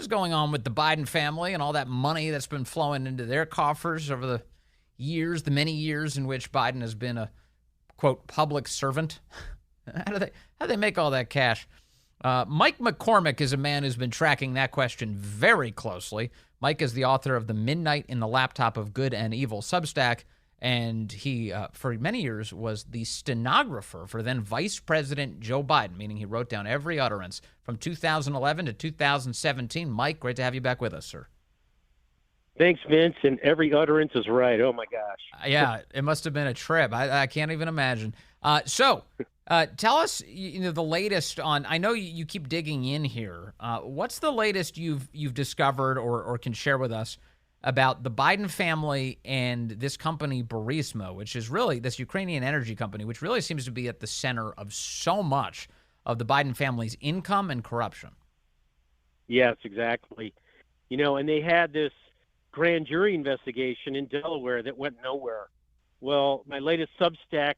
is going on with the Biden family and all that money that's been flowing into their coffers over the years, the many years in which Biden has been a, quote, public servant? How do they make all that cash? Mike McCormick is a man who's been tracking that question very closely. Mike is the author of The Midnight in the Laptop of Good and Evil Substack, and he, for many years, was the stenographer for then Vice President Joe Biden, meaning he wrote down every utterance from 2011 to 2017. Mike, great to have you back with us, sir. Thanks, Vince, and every utterance is right. Oh, my gosh. Yeah, it must have been a trip. I can't even imagine. So tell us, the latest on. I know you keep digging in here. What's the latest you've discovered or can share with us about the Biden family and this company Burisma, which is really this Ukrainian energy company, which really seems to be at the center of so much of the Biden family's income and corruption? Yes, exactly. And they had this grand jury investigation in Delaware that went nowhere. Well, my latest Substack,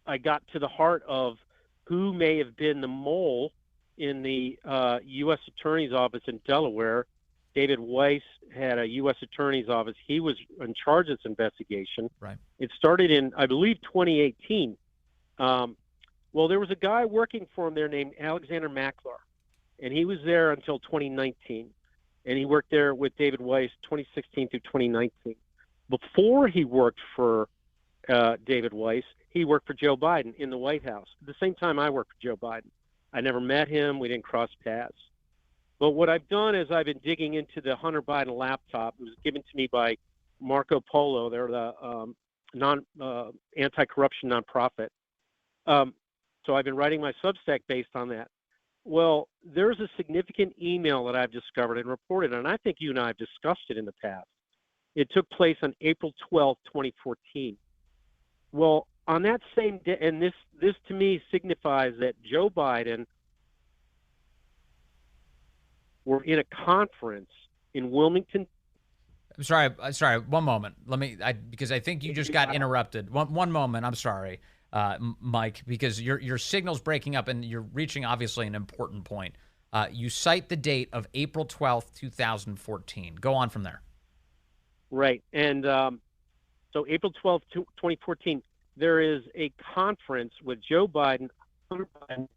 I got to the heart of who may have been the mole in the U.S. Attorney's Office in Delaware. David Weiss had a U.S. Attorney's Office. He was in charge of this investigation. Right. It started in, I believe, 2018. Well, there was a guy working for him there named Alexander Mackler, and he was there until 2019. And he worked there with David Weiss 2016 through 2019. Before he worked for David Weiss, he worked for Joe Biden in the White House. At the same time I worked for Joe Biden. I never met him. We didn't cross paths. But what I've done is I've been digging into the Hunter Biden laptop. It was given to me by Marco Polo. They're the anti-corruption nonprofit. So I've been writing my Substack based on that. Well, there's a significant email that I've discovered and reported, and I think you and I have discussed it in the past. It took place on April 12, 2014. Well, on that same day, and this to me signifies that Joe Biden were in a conference in Wilmington. I'm sorry. One moment. Because I think you just got interrupted. One moment. I'm sorry, Mike, because your signal's breaking up and you're reaching obviously an important point. You cite the date of April 12th, 2014. Go on from there. Right. And so April 12th, 2014, there is a conference with Joe Biden, Hunter Biden,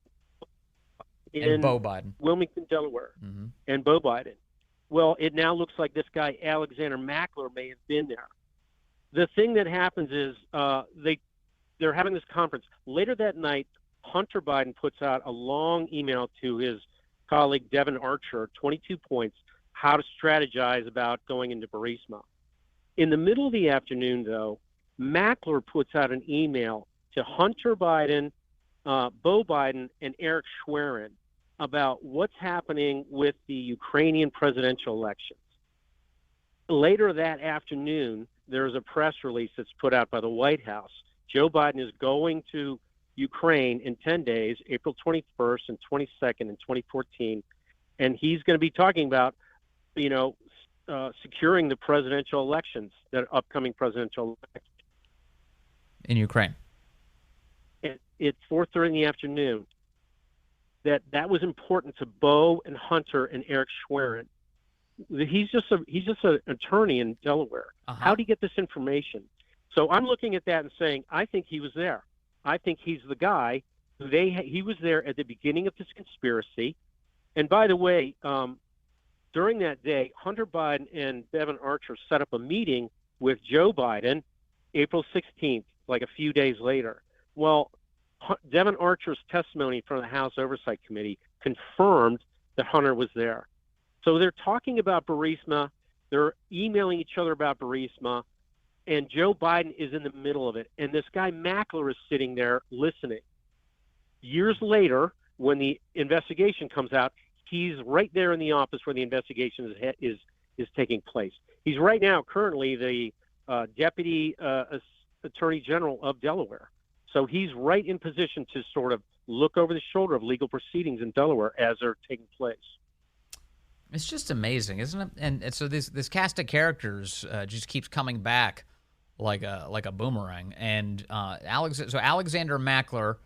in Bo Biden, Wilmington, Delaware, and Bo Biden. Well, it now looks like this guy, Alexander Mackler, may have been there. The thing that happens is they're having this conference. Later that night, Hunter Biden puts out a long email to his colleague, Devin Archer, 22 points, how to strategize about going into Burisma. In the middle of the afternoon, though, Mackler puts out an email to Hunter Biden, Bo Biden, and Eric Schwerin about what's happening with the Ukrainian presidential elections. Later that afternoon, there's a press release that's put out by the White House. Joe Biden is going to Ukraine in 10 days, April 21st and 22nd in 2014, and he's going to be talking about, securing the presidential elections, the upcoming presidential elections. In Ukraine. It's 4:30 in the afternoon. That was important to Bo and Hunter and Eric Schwerin. He's just an attorney in Delaware. How do you get this information? So I'm looking at that and saying, I think he was there. I think he's the guy. He was there at the beginning of this conspiracy. And by the way, during that day, Hunter Biden and Devin Archer set up a meeting with Joe Biden, April 16th, like a few days later. Well, Devin Archer's testimony from the House Oversight Committee confirmed that Hunter was there. So they're talking about Burisma. They're emailing each other about Burisma. And Joe Biden is in the middle of it. And this guy Mackler is sitting there listening. Years later, when the investigation comes out, he's right there in the office where the investigation is taking place. He's right now currently the Deputy Attorney General of Delaware. So he's right in position to sort of look over the shoulder of legal proceedings in Delaware as they're taking place. It's just amazing, isn't it? And so this cast of characters just keeps coming back like a boomerang. And Alexander Mackler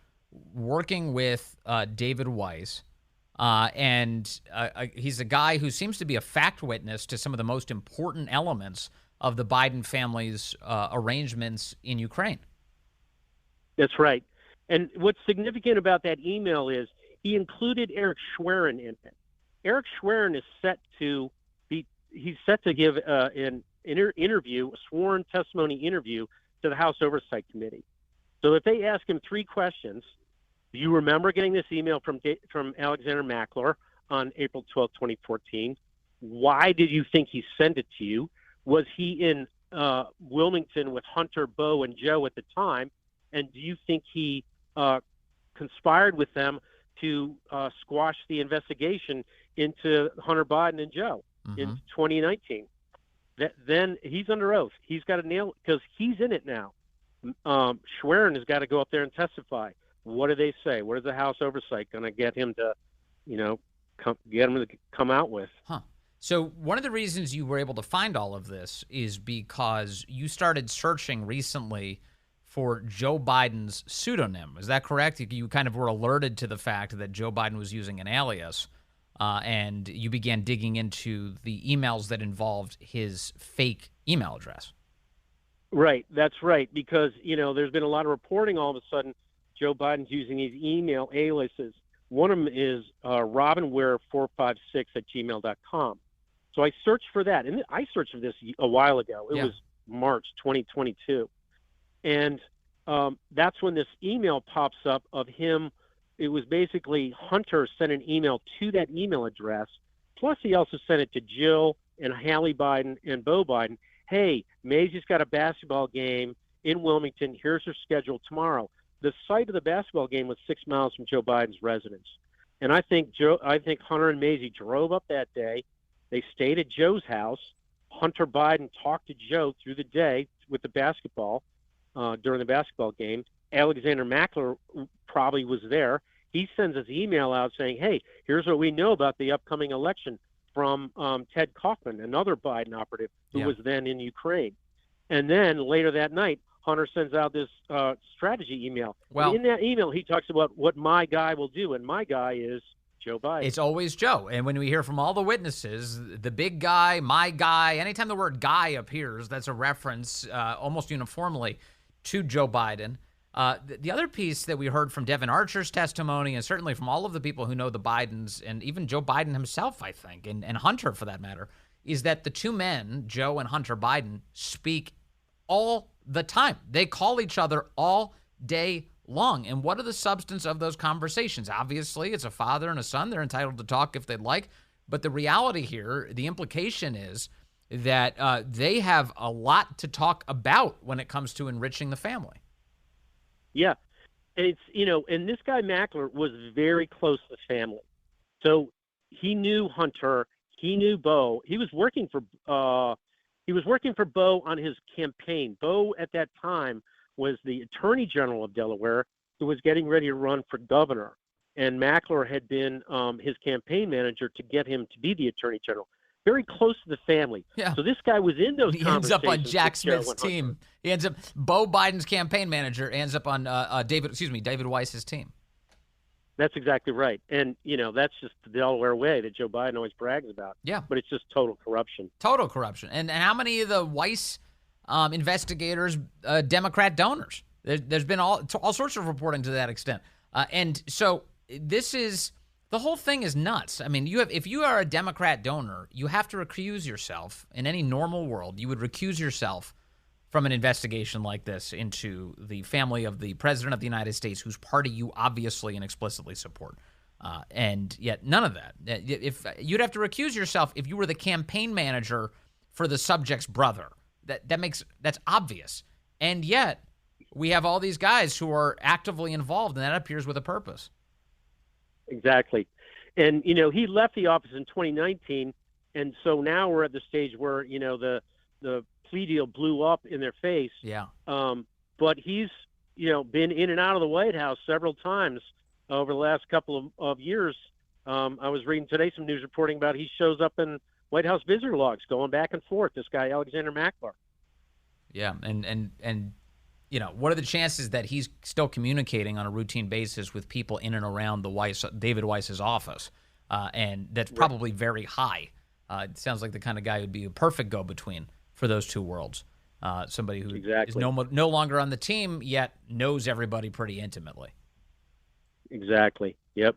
working with David Weiss, He's a guy who seems to be a fact witness to some of the most important elements of the Biden family's arrangements in Ukraine. That's right. And what's significant about that email is he included Eric Schwerin in it. Eric Schwerin is set to give an interview, a sworn testimony interview to the House Oversight Committee. So if they ask him three questions, do you remember getting this email from Alexander Mackler on April 12, 2014? Why did you think he sent it to you? Was he in Wilmington with Hunter, Bo, and Joe at the time? And do you think he conspired with them to squash the investigation into Hunter Biden and Joe in 2019? Then he's under oath. He's got to nail it because he's in it now. Schwerin has got to go up there and testify. What do they say? What is the House Oversight going to get him to, come out with? Huh. So one of the reasons you were able to find all of this is because you started searching recently for Joe Biden's pseudonym. Is that correct? You kind of were alerted to the fact that Joe Biden was using an alias, and you began digging into the emails that involved his fake email address. Right. That's right. Because, there's been a lot of reporting all of a sudden Joe Biden's using these email aliases. One of them is robinware456@gmail.com. So I searched for that. And I searched for this a while ago. It was March 2022. And that's when this email pops up of him. It was basically Hunter sent an email to that email address. Plus, he also sent it to Jill and Hallie Biden and Bo Biden. Hey, Maisie's got a basketball game in Wilmington. Here's her schedule tomorrow. The site of the basketball game was 6 miles from Joe Biden's residence. And I think Hunter and Maisie drove up that day. They stayed at Joe's house. Hunter Biden talked to Joe through the day with the basketball. During the basketball game. Alexander Mackler probably was there. He sends his email out saying, hey, here's what we know about the upcoming election from Ted Kaufman, another Biden operative who was then in Ukraine. And then later that night, Hunter sends out this strategy email. Well, and in that email, he talks about what my guy will do, and my guy is Joe Biden. It's always Joe. And when we hear from all the witnesses, the big guy, my guy, anytime the word guy appears, that's a reference almost uniformly to Joe Biden. The other piece that we heard from Devin Archer's testimony, and certainly from all of the people who know the Bidens, and even Joe Biden himself, I think, and Hunter for that matter, is that the two men, Joe and Hunter Biden, speak all the time. They call each other all day long. And what are the substance of those conversations? Obviously, it's a father and a son. They're entitled to talk if they'd like. But the reality here, the implication is that they have a lot to talk about when it comes to enriching the family. Yeah. And it's, and this guy Mackler was very close to the family. So he knew Hunter, he knew Bo. He was working for Bo on his campaign. Bo at that time was the Attorney General of Delaware who was getting ready to run for governor. And Mackler had been his campaign manager to get him to be the Attorney General. Very close to the family. Yeah. So this guy was in those conversations. He ends up on Jack Smith's team. He ends up, Bo Biden's campaign manager ends up on David Weiss's team. That's exactly right. And, that's just the Delaware way that Joe Biden always brags about. Yeah. But it's just total corruption. Total corruption. And how many of the Weiss investigators, Democrat donors? There's been all sorts of reporting to that extent. And so this is... The whole thing is nuts. I mean, if you are a Democrat donor, you have to recuse yourself. In any normal world, you would recuse yourself from an investigation like this into the family of the President of the United States, whose party you obviously and explicitly support. And yet none of that. If you'd have to recuse yourself if you were the campaign manager for the subject's brother. That's obvious. And yet we have all these guys who are actively involved, and that appears with a purpose. Exactly. And, he left the office in 2019. And so now we're at the stage where, the plea deal blew up in their face. Yeah. But he's, been in and out of the White House several times over the last couple of years. I was reading today some news reporting about he shows up in White House visitor logs going back and forth, this guy, Alexander Mackler. Yeah. And what are the chances that he's still communicating on a routine basis with people in and around David Weiss's office? and that's probably very high. It sounds like the kind of guy who'd be a perfect go-between for those two worlds. Somebody who is no longer on the team, yet knows everybody pretty intimately. Exactly. Yep.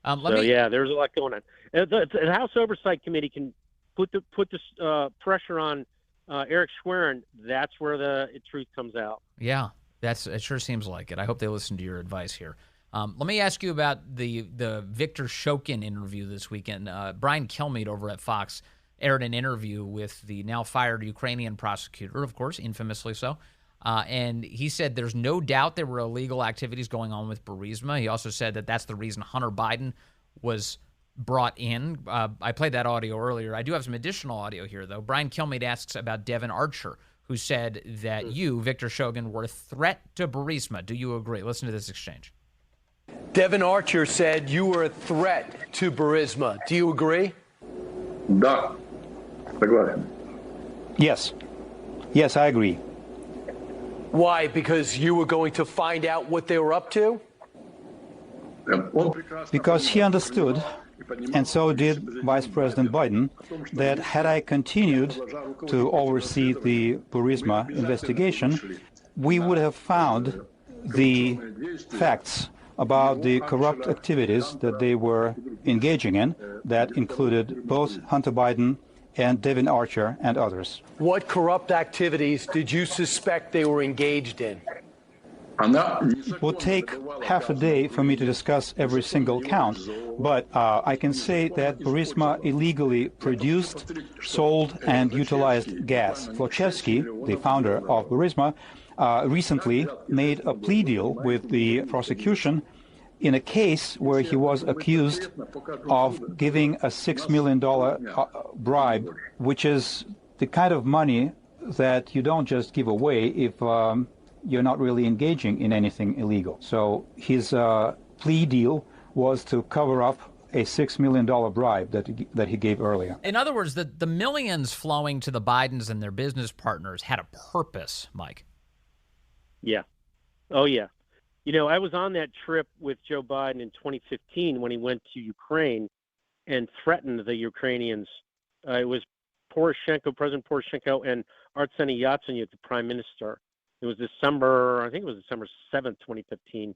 There's a lot going on. The House Oversight Committee can put the pressure on Eric Schwerin. That's where the truth comes out. Yeah, it sure seems like it. I hope they listen to your advice here. Let me ask you about the Victor Shokin interview this weekend. Brian Kilmeade over at Fox aired an interview with the now fired Ukrainian prosecutor, of course, infamously so. And he said there's no doubt there were illegal activities going on with Burisma. He also said that that's the reason Hunter Biden was brought in. I played that audio earlier. I do have some additional audio here, though. Brian Kilmeade asks about Devin Archer, who said that you, Victor Shokin, were a threat to Burisma. Do you agree? Listen to this exchange. Devin Archer said you were a threat to Burisma. Do you agree? Да. Согласен. Yes. Yes, I agree. Why? Because you were going to find out what they were up to? Because he understood, and so did Vice President Biden, that had I continued to oversee the Burisma investigation, we would have found the facts about the corrupt activities that they were engaging in that included both Hunter Biden and Devin Archer and others. What corrupt activities did you suspect they were engaged in? It would take half a day for me to discuss every single count, but I can say that Burisma illegally produced, sold, and utilized gas. Zlochevsky, the founder of Burisma, recently made a plea deal with the prosecution in a case where he was accused of giving a $6 million bribe, which is the kind of money that you don't just give away if you're not really engaging in anything illegal. So his plea deal was to cover up a $6 million bribe that he gave earlier. In other words, the millions flowing to the Bidens and their business partners had a purpose, Mike. Yeah. Oh, yeah. You know, I was on that trip with Joe Biden in 2015 when he went to Ukraine and threatened the Ukrainians. It was President Poroshenko, and Arseniy Yatsenyuk, the prime minister. It was December 7th, 2015.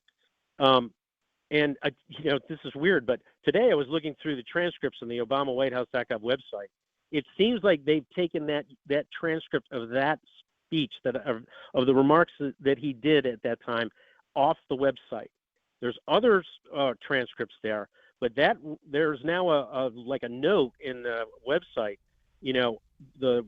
This is weird, but today I was looking through the transcripts on the Obama White House.gov website. It seems like they've taken that transcript of that speech of the remarks that he did at that time off the website. There's other transcripts there, but there's now a note in the website. You know, the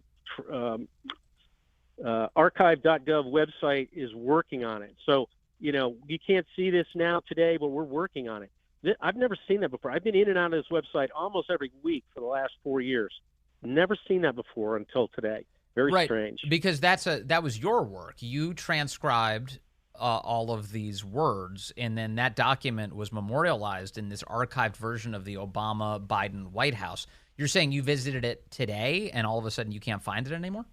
archive.gov website is working on it. So, you know, you can't see this now today, but we're working on it. I've never seen that before. I've been in and out of this website almost every week for the last 4 years. Never seen that before until today. Very strange. Because that was your work. You transcribed all of these words, and then that document was memorialized in this archived version of the Obama-Biden White House. You're saying you visited it today, and all of a sudden you can't find it anymore?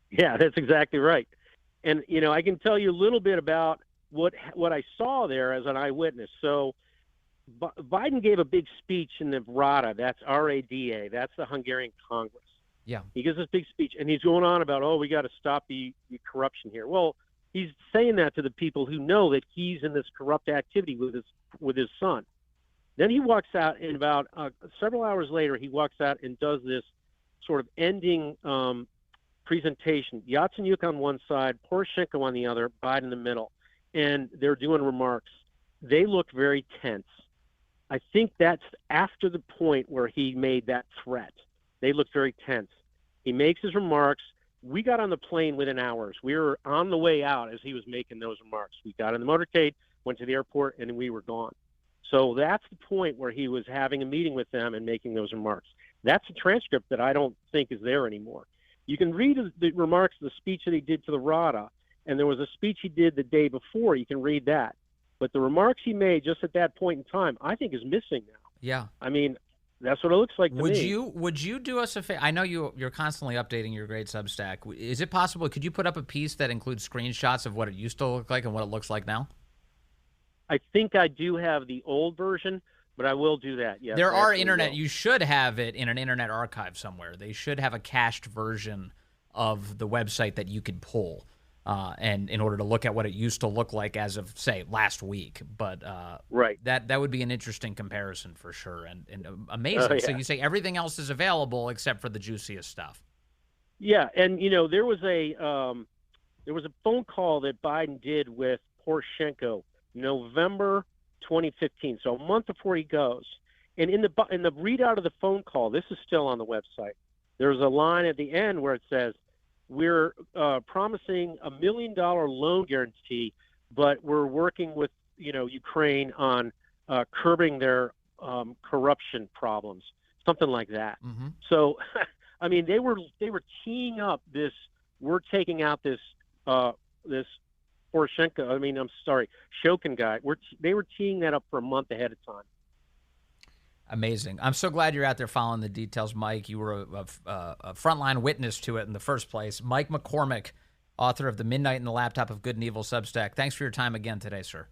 Yeah, that's exactly right. And, you know, I can tell you a little bit about what I saw there as an eyewitness. So Biden gave a big speech in the Rada. That's R-A-D-A. That's the Hungarian Congress. Yeah. He gives this big speech, and he's going on about, we got to stop the corruption here. Well, he's saying that to the people who know that he's in this corrupt activity with his son. Then he walks out, and about several hours later, he walks out and does this sort of ending presentation. Yatsenyuk on one side, Poroshenko on the other, Biden in the middle, and they're doing remarks. They look very tense. I think that's after the point where he made that threat. They look very tense. He makes his remarks. We got on the plane within hours. We were on the way out as he was making those remarks. We got in the motorcade, went to the airport, and we were gone. So that's the point where he was having a meeting with them and making those remarks. That's a transcript that I don't think is there anymore. You can read the remarks, the speech that he did to the Rada, and there was a speech he did the day before. You can read that. But the remarks he made just at that point in time, I think is missing now. Yeah. I mean, that's what it looks like to me. Would you do us a favor? I know you're constantly updating your great Substack. Is it possible, could you put up a piece that includes screenshots of what it used to look like and what it looks like now? I think I do have the old version, but I will do that. Yes, there I are actually internet. will. You should have it in an internet archive somewhere. They should have a cached version of the website that you could pull, and in order to look at what it used to look like as of, say, last week. But Right. that would be an interesting comparison for sure, and amazing. So Yeah. you say everything else is available except for the juiciest stuff. Yeah, and there was a phone call that Biden did with Poroshenko November 2015, so a month before he goes. And in the readout of the phone call, this is still on the website. There's a line at the end where it says, "We're promising $1 million loan guarantee, but we're working with Ukraine on curbing their corruption problems," something like that. Mm-hmm. So, I mean, they were teeing up this. We're taking out this Poroshenko. I mean, I'm sorry, Shokin guy. They were teeing that up for a month ahead of time. Amazing. I'm so glad you're out there following the details, Mike. You were a frontline witness to it in the first place. Mike McCormick, author of The Midnight and the Laptop of Good and Evil Substack. Thanks for your time again today, sir.